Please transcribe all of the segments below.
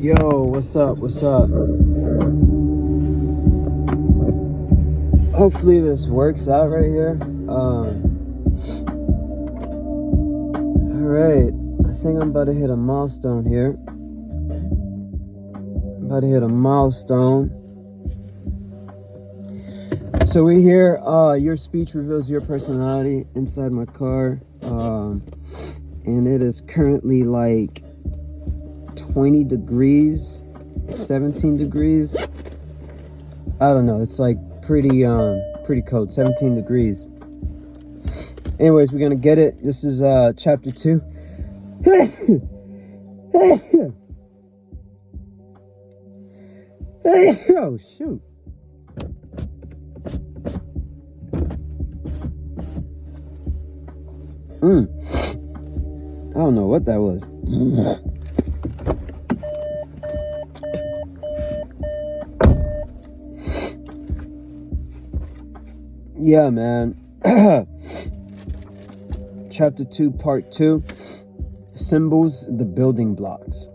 Yo, what's up? What's up? Hopefully this works out right here. Alright, I think I'm about to hit a milestone here. So we hear your speech reveals your personality inside my car. And it is currently like 20 degrees, 17 degrees. I don't know. It's like pretty cold, 17 degrees. Anyways, we're gonna get it. This is chapter 2. Oh shoot. I don't know what that was. Yeah, man. Chapter 2, part 2. Symbols, the building blocks.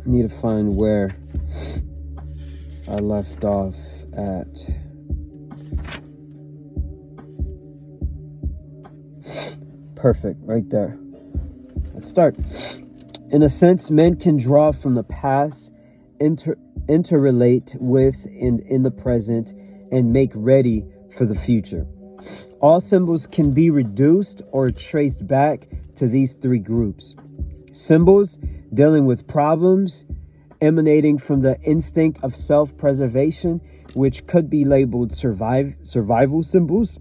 Need to find where I left off at. Perfect, right there. Let's start. In a sense, men can draw from the past, interrelate with and in the present, and make ready for the future. All symbols can be reduced or traced back to these three groups. Symbols dealing with problems emanating from the instinct of self-preservation, which could be labeled survival symbols.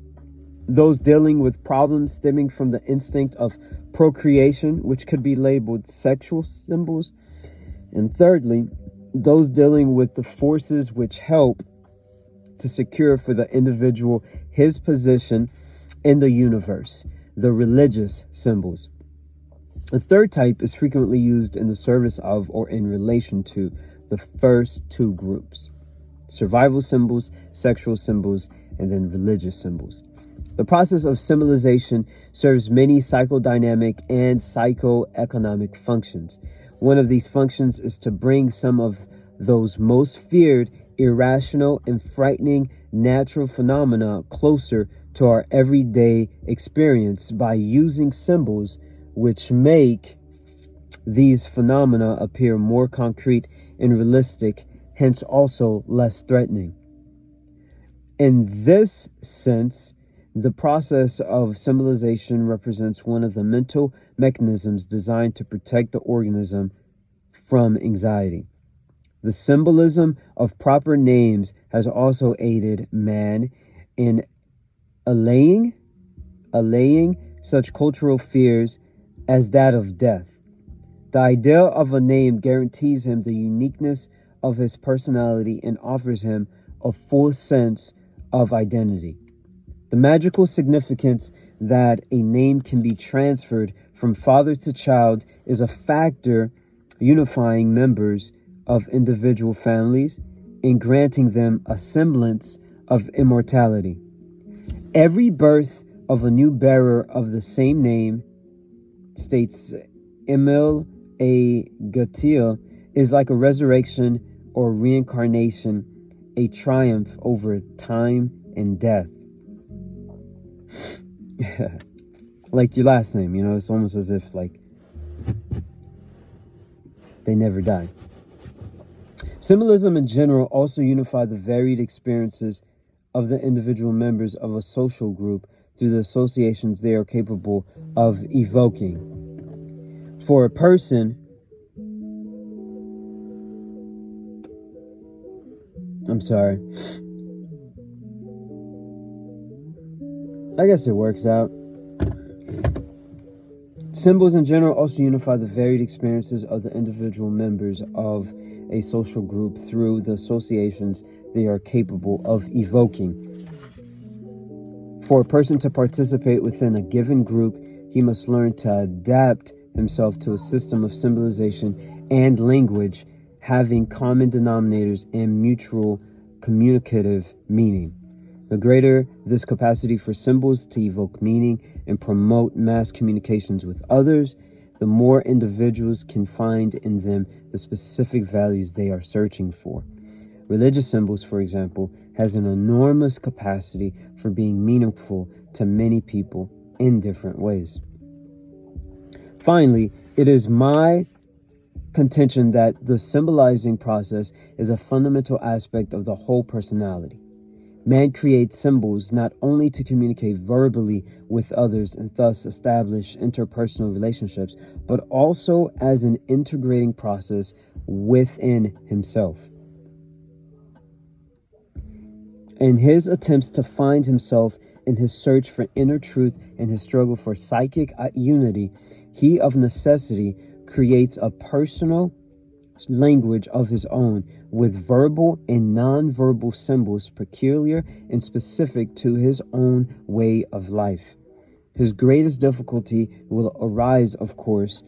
Those dealing with problems stemming from the instinct of procreation, which could be labeled sexual symbols. And thirdly, those dealing with the forces which help to secure for the individual his position in the universe, the religious symbols. The third type is frequently used in the service of or in relation to the first two groups: survival symbols, sexual symbols, and then religious symbols. The process of symbolization serves many psychodynamic and psychoeconomic functions. One of these functions is to bring some of those most feared, irrational, and frightening natural phenomena closer to our everyday experience by using symbols which make these phenomena appear more concrete and realistic, hence also less threatening. In this sense, the process of symbolization represents one of the mental mechanisms designed to protect the organism from anxiety. The symbolism of proper names has also aided man in allaying such cultural fears as that of death. The idea of a name guarantees him the uniqueness of his personality and offers him a full sense of identity. The magical significance that a name can be transferred from father to child is a factor unifying members of individual families and granting them a semblance of immortality. Every birth of a new bearer of the same name, states Emil A. Gutiel, is like a resurrection or reincarnation, a triumph over time and death. Like your last name, it's almost as if like they never die. Symbolism in general also unify the varied experiences of the individual members of a social group through the associations they are capable of evoking. For a person, I guess it works out. Symbols in general also unify the varied experiences of the individual members of a social group through the associations they are capable of evoking. For a person to participate within a given group, he must learn to adapt himself to a system of symbolization and language having common denominators and mutual communicative meaning. The greater this capacity for symbols to evoke meaning and promote mass communications with others, the more individuals can find in them the specific values they are searching for. Religious symbols, for example, has an enormous capacity for being meaningful to many people in different ways. Finally, it is my contention that the symbolizing process is a fundamental aspect of the whole personality. Man creates symbols not only to communicate verbally with others and thus establish interpersonal relationships, but also as an integrating process within himself. In his attempts to find himself in his search for inner truth and his struggle for psychic unity, he of necessity creates a personal language of his own with verbal and non-verbal symbols peculiar and specific to his own way of life. His greatest difficulty will arise, of course,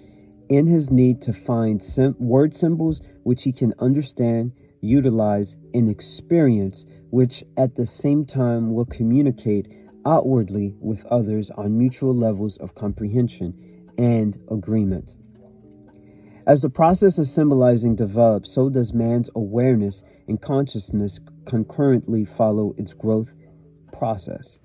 in his need to find word symbols which he can understand, utilize, and experience, which at the same time will communicate outwardly with others on mutual levels of comprehension and agreement. As the process of symbolizing develops, so does man's awareness and consciousness concurrently follow its growth process.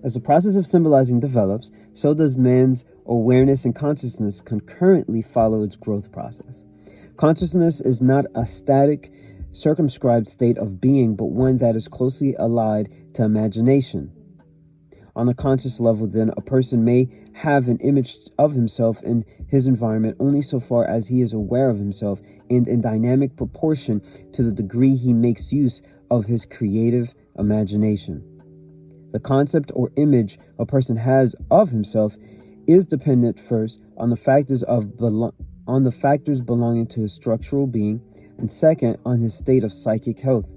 As the process of symbolizing develops, so does man's awareness and consciousness concurrently follow its growth process. Consciousness is not a static, circumscribed state of being, but one that is closely allied to imagination. On a conscious level, then, a person may have an image of himself in his environment only so far as he is aware of himself and in dynamic proportion to the degree he makes use of his creative imagination. The concept or image a person has of himself is dependent first on the factors belonging to his structural being, and second on his state of psychic health.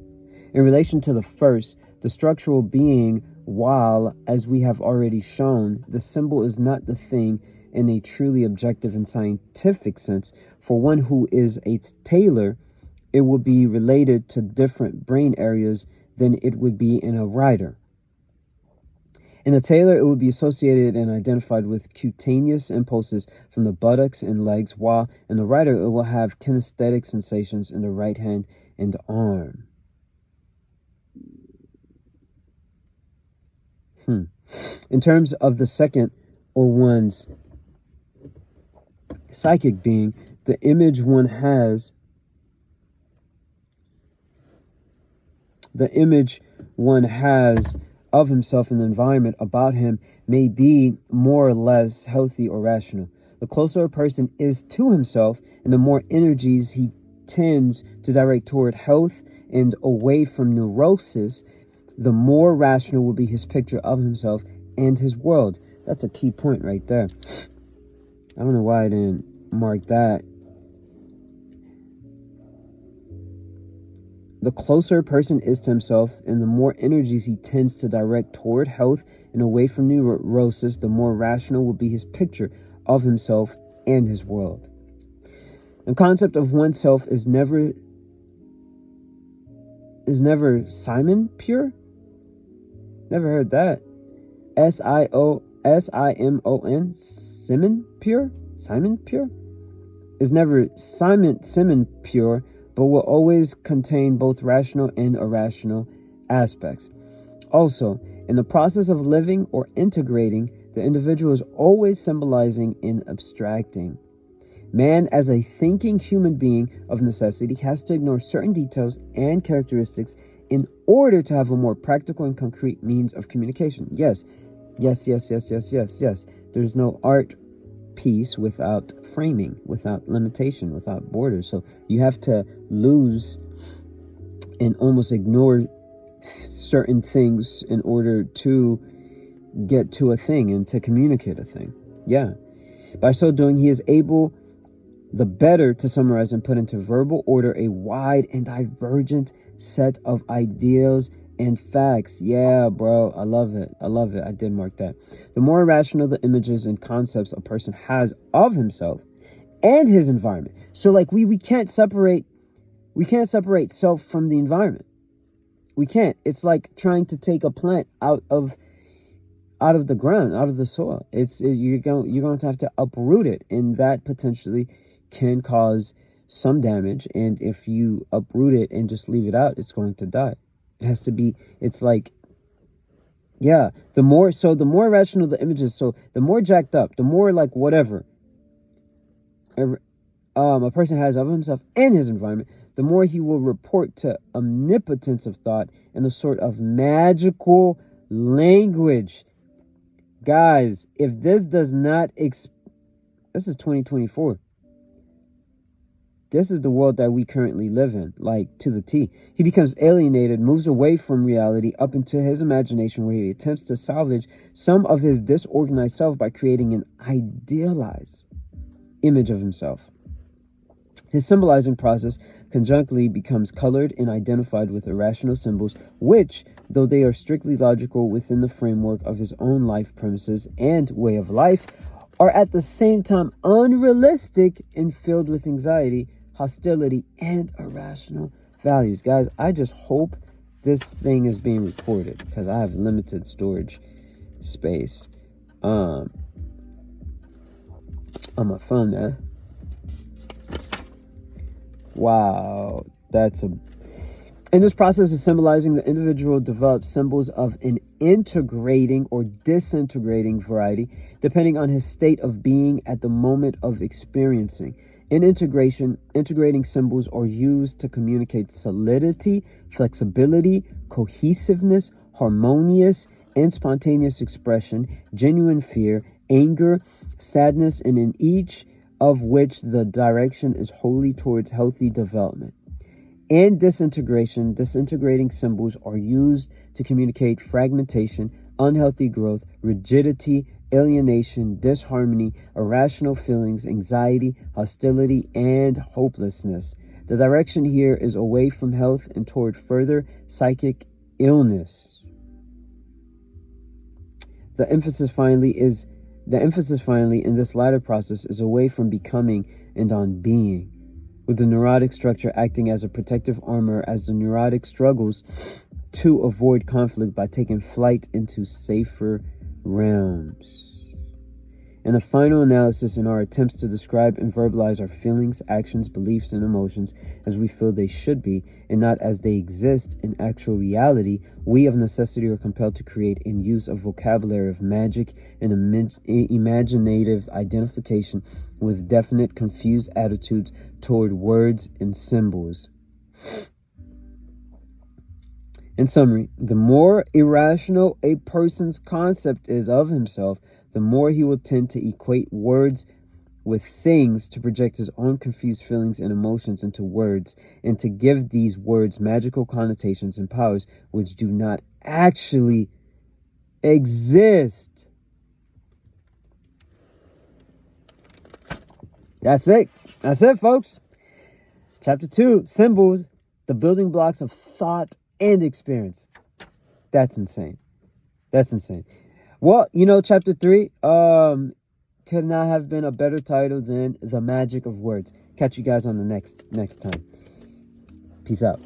In relation to the first, the structural being, while, as we have already shown, the symbol is not the thing in a truly objective and scientific sense, for one who is a tailor, it would be related to different brain areas than it would be in a writer. In a tailor, it would be associated and identified with cutaneous impulses from the buttocks and legs, while in the writer, it will have kinesthetic sensations in the right hand and arm. In terms of the second or one's psychic being, the image one has of himself and the environment about him may be more or less healthy or rational. The closer a person is to himself and the more energies he tends to direct toward health and away from neurosis, the more rational will be his picture of himself and his world. That's a key point right there. I don't know why I didn't mark that. The closer a person is to himself and the more energies he tends to direct toward health and away from neurosis, the more rational will be his picture of himself and his world. The concept of oneself is never Simon pure? Never heard that. Simon? Simon pure? Simon pure? Is never Simon pure, but will always contain both rational and irrational aspects. Also, in the process of living or integrating, the individual is always symbolizing and abstracting. Man, as a thinking human being of necessity, has to ignore certain details and characteristics in order to have a more practical and concrete means of communication. Yes. There's no art piece without framing, without limitation, without borders. So you have to lose and almost ignore certain things in order to get to a thing and to communicate a thing. Yeah. By so doing, he is able the better to summarize and put into verbal order a wide and divergent set of ideals and facts. Yeah, bro. I love it. I did mark that. The more rational the images and concepts a person has of himself and his environment. So like we can't separate self from the environment. We can't. It's like trying to take a plant out of out of the ground, out of the soil. You're going to have to uproot it, and that potentially can cause some damage. And if you uproot it and just leave it out, it's going to die. It has to be. It's like, yeah. The more irrational the images, so the more jacked up, the more like whatever a person has of himself and his environment, the more he will report to omnipotence of thought and a sort of magical language. Guys, if this does not this is 2024. This is the world that we currently live in, like to the T. He becomes alienated, moves away from reality up into his imagination, where he attempts to salvage some of his disorganized self by creating an idealized image of himself. His symbolizing process conjunctly becomes colored and identified with irrational symbols, which, though they are strictly logical within the framework of his own life premises and way of life, are at the same time unrealistic and filled with anxiety, hostility, and irrational values. Guys, I just hope this thing is being recorded, because I have limited storage space on my phone there. Wow, in this process of symbolizing, the individual develops symbols of an integrating or disintegrating variety, depending on his state of being at the moment of experiencing. In integrating symbols are used to communicate solidity, flexibility, cohesiveness, harmonious and spontaneous expression, genuine fear, anger, sadness, and in each of which the direction is wholly towards healthy development. In disintegrating symbols are used to communicate fragmentation, unhealthy growth, rigidity, alienation, disharmony, irrational feelings, anxiety, hostility, and hopelessness. The direction here is away from health and toward further psychic illness. The emphasis finally in this latter process is away from becoming and on being, with the neurotic structure acting as a protective armor as the neurotic struggles to avoid conflict by taking flight into safer realms. And a final analysis in our attempts to describe and verbalize our feelings, actions, beliefs, and emotions as we feel they should be, and not as they exist in actual reality, we of necessity are compelled to create and use a vocabulary of magic and imaginative identification with definite, confused attitudes toward words and symbols. In summary, the more irrational a person's concept is of himself, the more he will tend to equate words with things, to project his own confused feelings and emotions into words, and to give these words magical connotations and powers which do not actually exist. That's it. That's it, folks. Chapter 2, Symbols, the building blocks of thought and experience. That's insane. That's insane. Well, chapter 3 could not have been a better title than The Magic of Words. Catch you guys on the next time. Peace out.